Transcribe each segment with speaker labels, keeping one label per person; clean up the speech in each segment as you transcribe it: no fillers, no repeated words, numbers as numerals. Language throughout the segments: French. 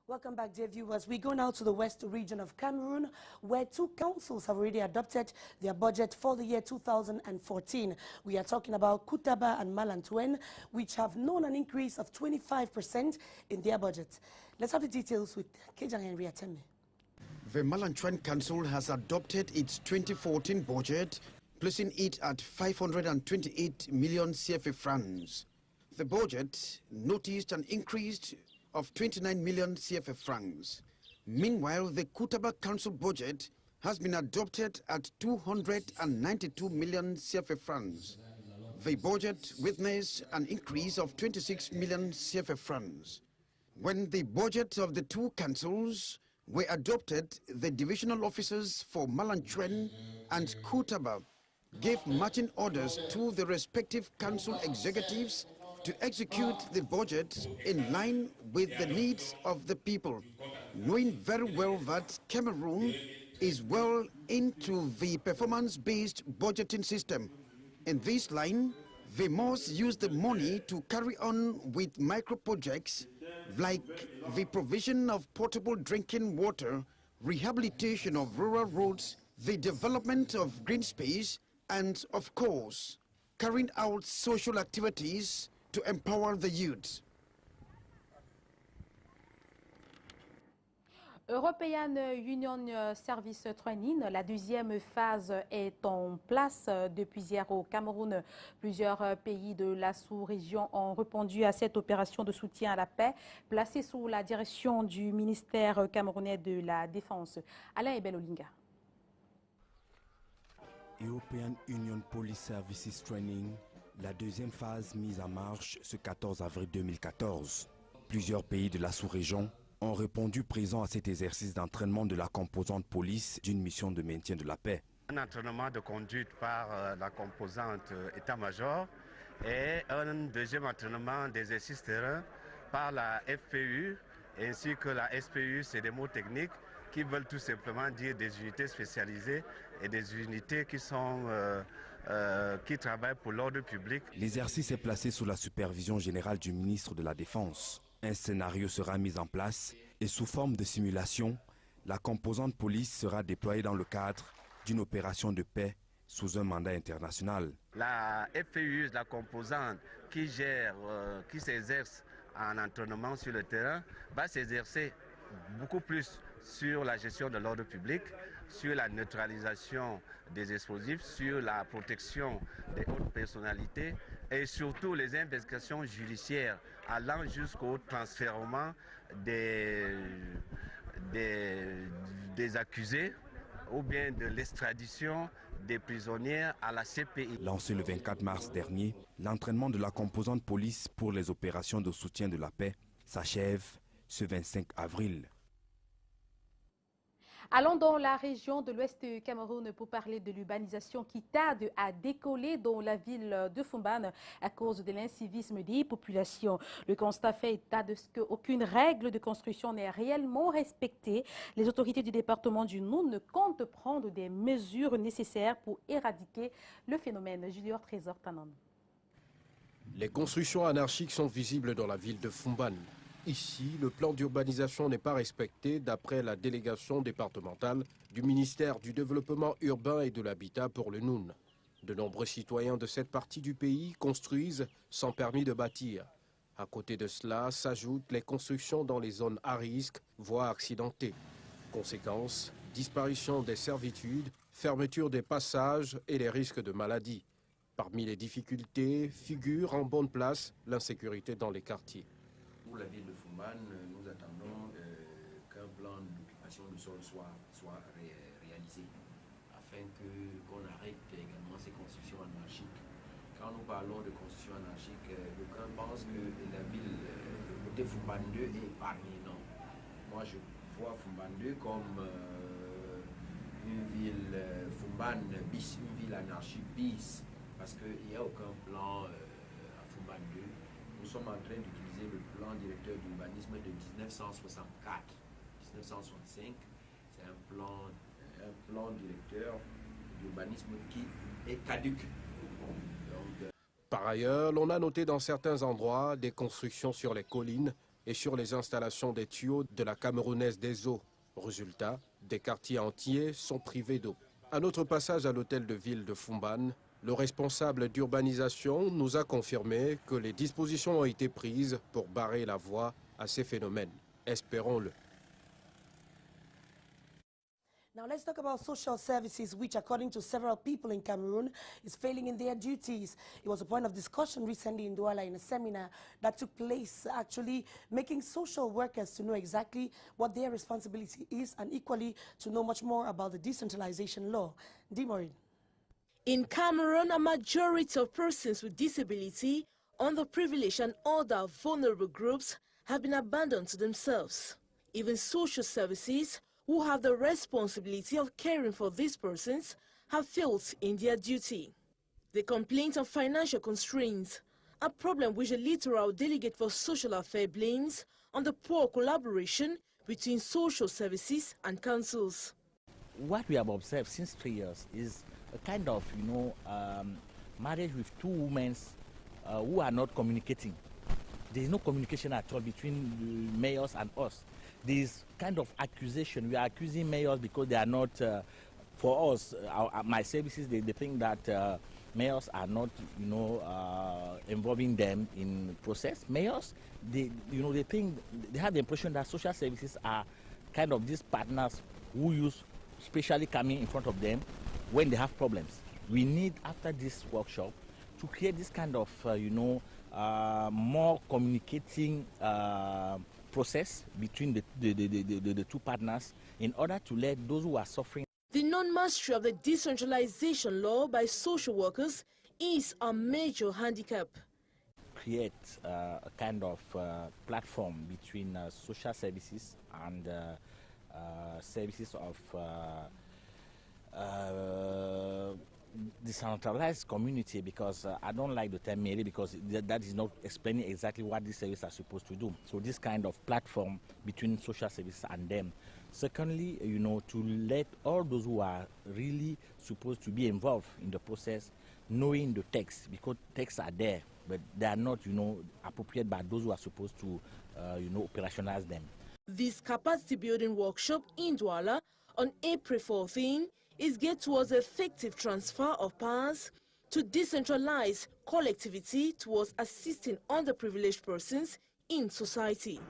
Speaker 1: Welcome back, dear viewers. We go now to the west region of Cameroon, where two councils have already adopted their budget for the year 2014. We are talking about Kutaba and Malantwen, which have known an increase of 25% in their budget. Let's have the details with Kejang Henry Ateme.
Speaker 2: The Malantwen Council has adopted its 2014 budget, placing it at 528 million CFA francs. The budget noticed an increase of 29 million CFA francs. Meanwhile, the Kutaba Council budget has been adopted at 292 million CFA francs. The budget witnessed an increase of 26 million CFA francs. When the budgets of the two councils were adopted, the divisional officers for Malantwen and Kutaba gave marching orders to the respective council executives to execute the budget in line with the needs of the people, knowing very well that Cameroon is well into the performance-based budgeting system. In this line, they must use the money to carry on with micro-projects like the provision of potable drinking water, rehabilitation of rural roads, the development of green space, and, of course, carrying out social activities to empower the youth.
Speaker 3: European Union Service Training, la deuxième phase est en place depuis hier au Cameroun. Plusieurs pays de la sous-région ont répondu à cette opération de soutien à la paix placée sous la direction du ministère camerounais de la Défense. Alain Ebel-Olinga.
Speaker 4: European Union Police Services Training, la deuxième phase mise en marche ce 14 avril 2014. Plusieurs pays de la sous-région ont répondu présents à cet exercice d'entraînement de la composante police d'une mission de maintien de la paix.
Speaker 5: Un entraînement de conduite par la composante état-major et un deuxième entraînement d'exercice terrain par la FPU ainsi que la SPU, c'est des mots techniques qui veulent tout simplement dire des unités spécialisées et des unités qui travaillent pour l'ordre public.
Speaker 4: L'exercice est placé sous la supervision générale du ministre de la Défense. Un scénario sera mis en place et sous forme de simulation, la composante police sera déployée dans le cadre d'une opération de paix sous un mandat international.
Speaker 5: La FPU, la composante qui s'exerce en entraînement sur le terrain, va s'exercer beaucoup plus sur la gestion de l'ordre public, sur la neutralisation des explosifs, sur la protection des hautes personnalités et surtout les investigations judiciaires allant jusqu'au transfèrement des accusés ou bien de l'extradition des prisonniers à la CPI.
Speaker 4: Lancé le 24 mars dernier, l'entraînement de la composante police pour les opérations de soutien de la paix s'achève ce 25 avril.
Speaker 3: Allons dans la région de l'ouest du Cameroun pour parler de l'urbanisation qui tarde à décoller dans la ville de Foumban à cause de l'incivisme des populations. Le constat fait état de ce qu'aucune règle de construction n'est réellement respectée. Les autorités du département du Noun ne comptent prendre des mesures nécessaires pour éradiquer le phénomène. Julien Trésor Tanan.
Speaker 6: Les constructions anarchiques sont visibles dans la ville de Foumban. Ici, le plan d'urbanisation n'est pas respecté d'après la délégation départementale du ministère du Développement urbain et de l'Habitat pour le Noun. De nombreux citoyens de cette partie du pays construisent sans permis de bâtir. À côté de cela s'ajoutent les constructions dans les zones à risque, voire accidentées. Conséquence, disparition des servitudes, fermeture des passages et les risques de maladies. Parmi les difficultés figure en bonne place l'insécurité dans les quartiers.
Speaker 7: Pour la ville de Foumban, nous attendons qu'un plan d'occupation du sol soit réalisé afin qu'on arrête également ces constructions anarchiques. Quand nous parlons de construction anarchique, d'aucuns pensent que la ville, le côté Foumban 2 est épargné. Non. Moi, je vois Foumban 2 comme une ville Foumban bis, une ville anarchique bis, parce qu'il n'y a aucun plan à Foumban 2. Nous sommes en train d'utiliser le plan directeur d'urbanisme de 1964. 1965, c'est un plan directeur d'urbanisme qui est caduc.
Speaker 6: Par ailleurs, l'on a noté dans certains endroits des constructions sur les collines et sur les installations des tuyaux de la Camerounaise des eaux. Résultat, des quartiers entiers sont privés d'eau. À notre passage à l'hôtel de ville de Foumban, le responsable d'urbanisation nous a confirmé que les dispositions ont été prises pour barrer la voie à ces phénomènes. Espérons-le.
Speaker 1: Now let's talk about social services, which according to several people in Cameroon is failing in their duties. It was a point of discussion recently in Douala in a seminar that took place, actually making social workers to know exactly what their responsibility is and equally to know much more about the decentralization law. Dimorin.
Speaker 8: In Cameroon, a majority of persons with disability, underprivileged and other vulnerable groups have been abandoned to themselves. Even social services, who have the responsibility of caring for these persons, have failed in their duty. The complaint of financial constraints, a problem which the littoral delegate for social affairs blames on the poor collaboration between social services and councils.
Speaker 9: What we have observed since 3 years is a kind of, marriage with two women who are not communicating. There is no communication at all between the mayors and us. There is kind of accusation. We are accusing mayors because they are not, for us, my services, they think that mayors are not, involving them in process. Mayors, they think, they have the impression that social services are kind of these partners who use especially coming in front of them when they have problems. We need, after this workshop, to create this kind of, more communicating process between the two partners in order to let those who are suffering.
Speaker 8: The non-mastery of the decentralization law by social workers is a major handicap.
Speaker 9: Create a kind of platform between social services and services of decentralized community, because I don't like the term mairie because that is not explaining exactly what these services are supposed to do. So this kind of platform between social services and them. Secondly, to let all those who are really supposed to be involved in the process knowing the text, because texts are there, but they are not, appropriate by those who are supposed to, operationalize them.
Speaker 8: This capacity building workshop in Douala on April 14 is geared towards effective transfer of powers to decentralize collectivity towards assisting underprivileged persons in society.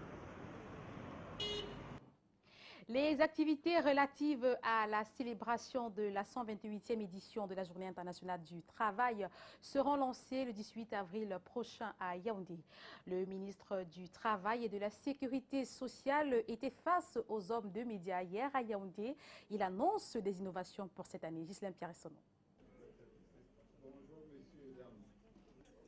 Speaker 3: Les activités relatives à la célébration de la 128e édition de la Journée internationale du travail seront lancées le 18 avril prochain à Yaoundé. Le ministre du Travail et de la Sécurité sociale était face aux hommes de médias hier à Yaoundé. Il annonce des innovations pour cette année. Ghislaine Pierre-Sono.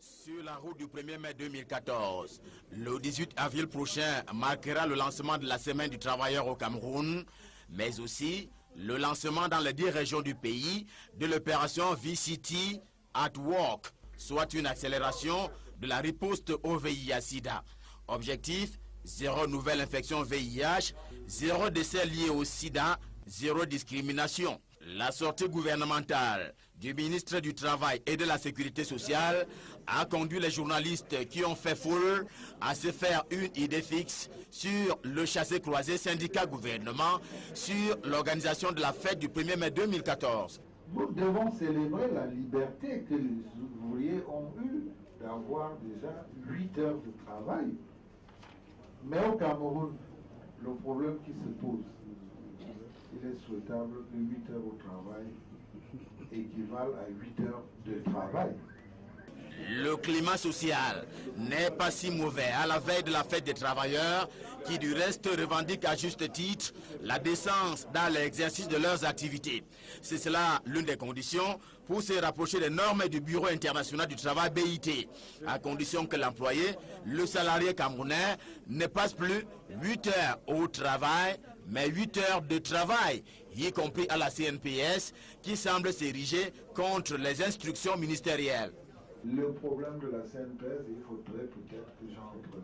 Speaker 10: Sur la route du 1er mai 2014, le 18 avril prochain marquera le lancement de la Semaine du travailleur au Cameroun, mais aussi le lancement dans les 10 régions du pays de l'opération VCT at Work, soit une accélération de la riposte au VIH-Sida. Objectif, 0 nouvelle infection VIH, 0 décès liés au sida, 0 discrimination. La sortie gouvernementale du ministre du Travail et de la Sécurité sociale a conduit les journalistes qui ont fait foule à se faire une idée fixe sur le chassé-croisé syndicat-gouvernement sur l'organisation de la fête du 1er mai 2014.
Speaker 11: Nous devons célébrer la liberté que les ouvriers ont eue d'avoir déjà 8 heures de travail. Mais au Cameroun, le problème qui se pose, il est souhaitable que 8 heures au travail équivalent à 8 heures de travail.
Speaker 10: Le climat social n'est pas si mauvais à la veille de la fête des travailleurs qui du reste revendiquent à juste titre la décence dans l'exercice de leurs activités. C'est cela l'une des conditions pour se rapprocher des normes du Bureau international du travail BIT, à condition que l'employé, le salarié camerounais, ne passe plus 8 heures au travail, mais 8 heures de travail, y compris à la CNPS, qui semble s'ériger contre les instructions ministérielles.
Speaker 11: Le problème de la CNPS, il faudrait peut-être que j'entre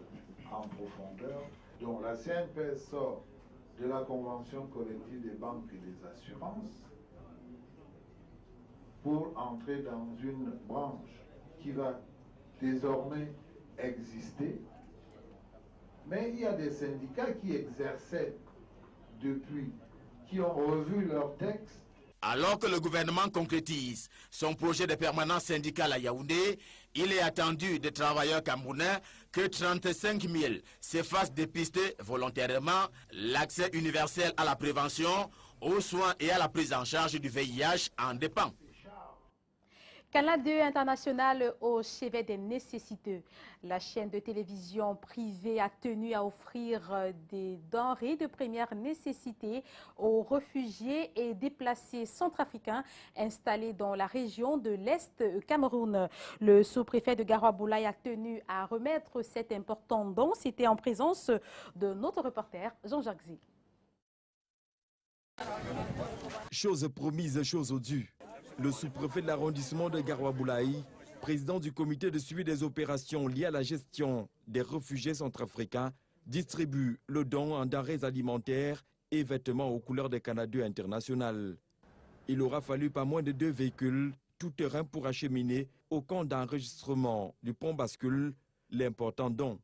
Speaker 11: en profondeur. Donc la CNPS sort de la convention collective des banques et des assurances pour entrer dans une branche qui va désormais exister Mais il y a des syndicats qui exerçaient depuis, qui ont revu leurs textes.
Speaker 10: Alors que le gouvernement concrétise son projet de permanence syndicale à Yaoundé, il est attendu des travailleurs camerounais que 35 000 se fassent dépister volontairement l'accès universel à la prévention, aux soins et à la prise en charge du VIH en dépend.
Speaker 3: Canal 2 international au chevet des nécessiteux. La chaîne de télévision privée a tenu à offrir des denrées de première nécessité aux réfugiés et déplacés centrafricains installés dans la région de l'Est Cameroun. Le sous-préfet de Garoua-Boulaye a tenu à remettre cet important don. C'était en présence de notre reporter Jean-Jacques Zé.
Speaker 4: Chose promise, chose due. Le sous-préfet de l'arrondissement de Garoua-Boulaye, président du comité de suivi des opérations liées à la gestion des réfugiés centrafricains, distribue le don en denrées alimentaires et vêtements aux couleurs des Canal 2 international. Il aura fallu pas moins de 2 véhicules tout-terrain pour acheminer au camp d'enregistrement du pont bascule l'important don,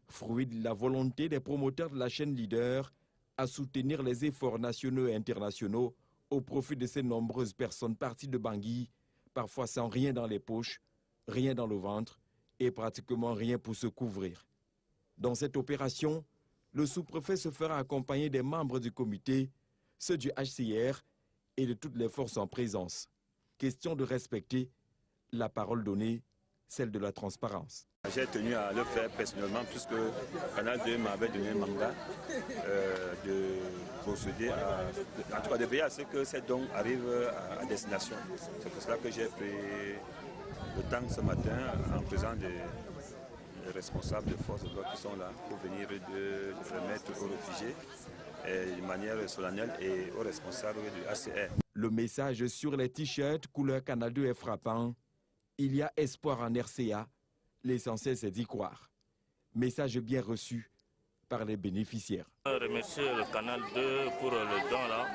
Speaker 4: fruit de la volonté des promoteurs de la chaîne leader à soutenir les efforts nationaux et internationaux au profit de ces nombreuses personnes parties de Bangui, parfois sans rien dans les poches, rien dans le ventre et pratiquement rien pour se couvrir. Dans cette opération, le sous-préfet se fera accompagner des membres du comité, ceux du HCR et de toutes les forces en présence. Question de respecter la parole donnée, celle de la transparence.
Speaker 12: J'ai tenu à le faire personnellement puisque Canal 2 m'avait donné un mandat de procéder en tout cas de veiller à ce que ces dons arrivent à destination. C'est pour cela que j'ai pris le temps ce matin en présence des responsables de forces de l'ordre qui sont là pour venir de remettre aux réfugiés de manière solennelle et aux responsables du HCR.
Speaker 4: Le message sur les t-shirts couleur Canal 2 est frappant. Il y a espoir en RCA. L'essentiel, c'est d'y croire. Message bien reçu par les bénéficiaires.
Speaker 13: Je remercie le Canal 2 pour le don là.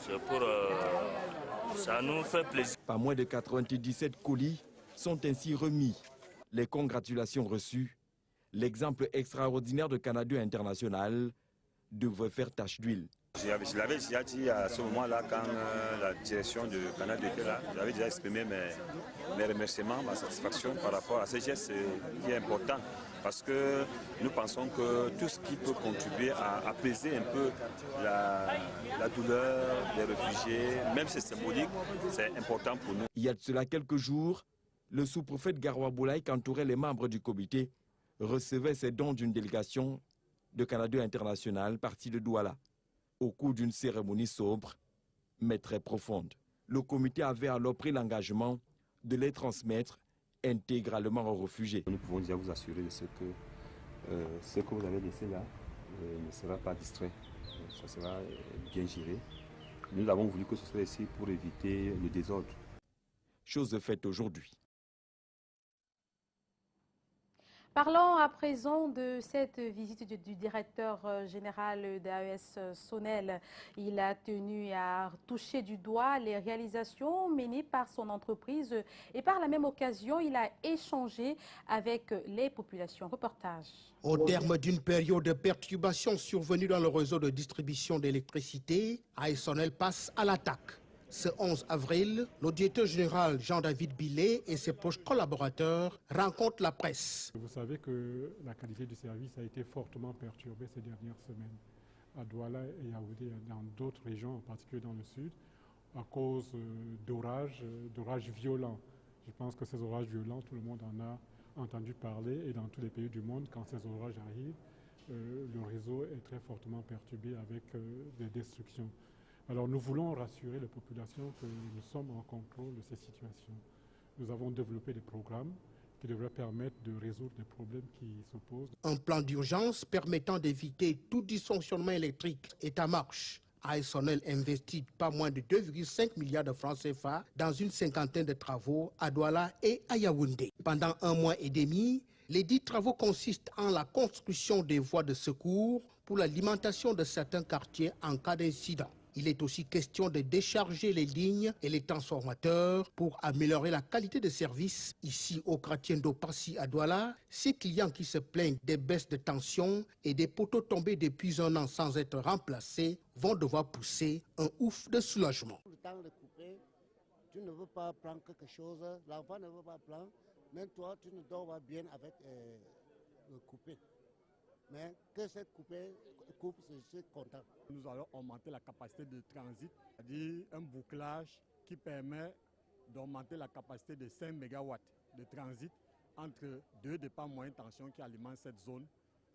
Speaker 13: C'est pour... ça nous fait plaisir.
Speaker 4: Pas moins de 97 colis sont ainsi remis. Les congratulations reçues. L'exemple extraordinaire de Canal 2 international devrait faire tache d'huile.
Speaker 12: Je l'avais déjà dit à ce moment-là, quand la direction du Canal 2 était là, j'avais déjà exprimé mes remerciements, ma satisfaction par rapport à ce geste qui est important. Parce que nous pensons que tout ce qui peut contribuer à apaiser un peu la douleur des réfugiés, même si c'est symbolique, c'est important pour nous.
Speaker 4: Il y a de cela quelques jours, le sous-préfet de Garoua-Boulaye, qu'entouraient les membres du comité, recevait ses dons d'une délégation de Canal 2 international partie de Douala, au cours d'une cérémonie sobre, mais très profonde. Le comité avait alors pris l'engagement de les transmettre intégralement aux réfugiés.
Speaker 12: Nous pouvons déjà vous assurer de ce que vous avez laissé là ne sera pas distrait, ça sera bien géré. Nous avons voulu que ce soit ici pour éviter le désordre.
Speaker 4: Chose faite aujourd'hui.
Speaker 3: Parlons à présent de cette visite du directeur général d'AES Sonel. Il a tenu à toucher du doigt les réalisations menées par son entreprise et par la même occasion, il a échangé avec les populations. Reportage.
Speaker 14: Au terme d'une période de perturbation survenue dans le réseau de distribution d'électricité, AES Sonel passe à l'attaque. Ce 11 avril, le directeur général Jean-David Billet et ses proches collaborateurs rencontrent la presse.
Speaker 15: Vous savez que la qualité du service a été fortement perturbée ces dernières semaines à Douala et Yaoundé et dans d'autres régions, en particulier dans le sud, à cause d'orages violents. Je pense que ces orages violents, tout le monde en a entendu parler et dans tous les pays du monde, quand ces orages arrivent, le réseau est très fortement perturbé avec des destructions. Alors nous voulons rassurer les populations que nous sommes en contrôle de ces situations. Nous avons développé des programmes qui devraient permettre de résoudre les problèmes qui se posent.
Speaker 14: Un plan d'urgence permettant d'éviter tout dysfonctionnement électrique est en marche. AES Sonel investit pas moins de 2,5 milliards de francs CFA dans une cinquantaine de travaux à Douala et à Yaoundé. Pendant 1 mois et demi, les 10 travaux consistent en la construction des voies de secours pour l'alimentation de certains quartiers en cas d'incident. Il est aussi question de décharger les lignes et les transformateurs pour améliorer la qualité de service. Ici, au Kratiendo Passy à Douala, ces clients qui se plaignent des baisses de tension et des poteaux tombés depuis un an sans être remplacés vont devoir pousser un ouf de soulagement.
Speaker 16: Le temps de couper, tu ne veux pas prendre quelque chose, l'enfant ne veut pas prendre, même toi, tu ne dors pas bien avec le coupé. Mais que cette coupe, je suis content.
Speaker 17: Nous allons augmenter la capacité de transit, c'est-à-dire un bouclage qui permet d'augmenter la capacité de 5 MW de transit entre deux départs moyenne tension qui alimentent cette zone,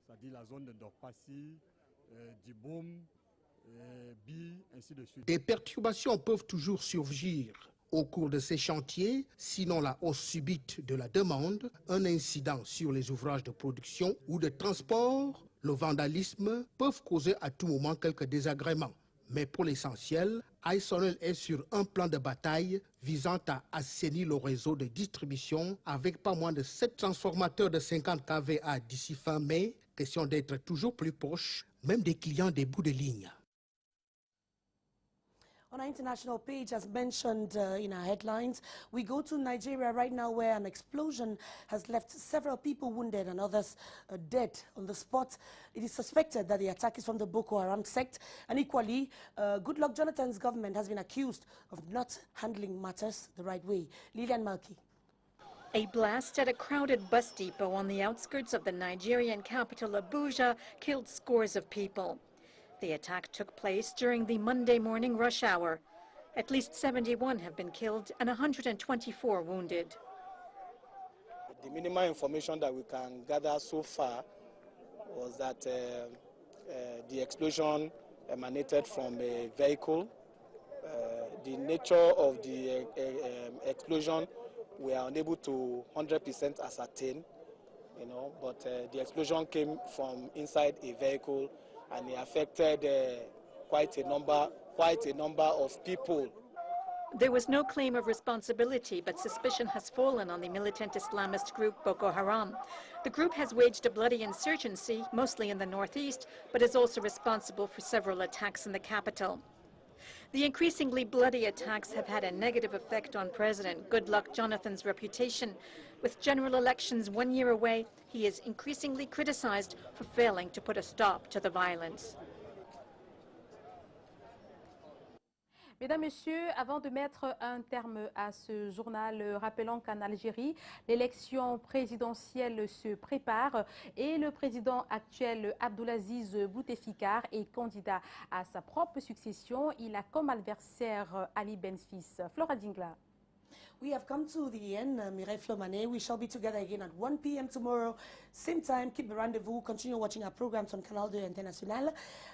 Speaker 17: c'est-à-dire la zone de Dorpassi, Diboum, Bi, ainsi de suite.
Speaker 14: Des perturbations peuvent toujours surgir au cours de ces chantiers, sinon la hausse subite de la demande, un incident sur les ouvrages de production ou de transport, le vandalisme peuvent causer à tout moment quelques désagréments. Mais pour l'essentiel, iSonel est sur un plan de bataille visant à assainir le réseau de distribution avec pas moins de 7 transformateurs de 50 kVA d'ici fin mai. Question d'être toujours plus proche, même des clients des bouts de ligne.
Speaker 1: On our international page, as mentioned in our headlines, we go to Nigeria right now where an explosion has left several people wounded and others dead on the spot. It is suspected that the attack is from the Boko Haram sect. And equally, Goodluck Jonathan's government has been accused of not handling matters the right way. Lilian Malki.
Speaker 18: A blast at a crowded bus depot on the outskirts of the Nigerian capital, Abuja, killed scores of people. The attack took place during the Monday morning rush hour. At least 71 have been killed and 124 wounded.
Speaker 19: The minimal information that we can gather so far was that the explosion emanated from a vehicle. The nature of the explosion we are unable to 100% ascertain, but the explosion came from inside a vehicle and it affected quite a number of people.
Speaker 18: There was no claim of responsibility, but suspicion has fallen on the militant Islamist group Boko Haram. The group has waged a bloody insurgency, mostly in the northeast, but is also responsible for several attacks in the capital. The increasingly bloody attacks have had a negative effect on President Goodluck Jonathan's reputation. With general elections 1 year away, he is increasingly criticized for failing to put a stop to the violence.
Speaker 3: Mesdames, Messieurs, avant de mettre un terme à ce journal, rappelons qu'en Algérie, l'élection présidentielle se prépare et le président actuel Abdelaziz Bouteflika est candidat à sa propre succession. Il a comme adversaire Ali Benfis. Flora Dingla.
Speaker 1: We have come to the end, Mireille Flomane. We shall be together again at 1 p.m. tomorrow. Same time, keep the rendezvous. Continue watching our programs on Canal 2 International.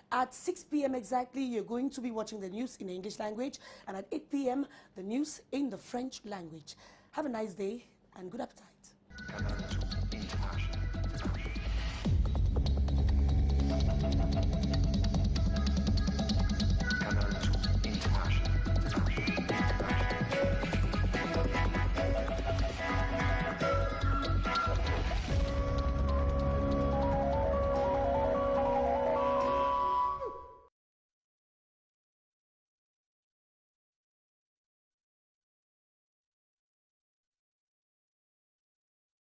Speaker 1: At 6 p.m. exactly, you're going to be watching the news in the English language. And at 8 p.m., the news in the French language. Have a nice day and good appetite.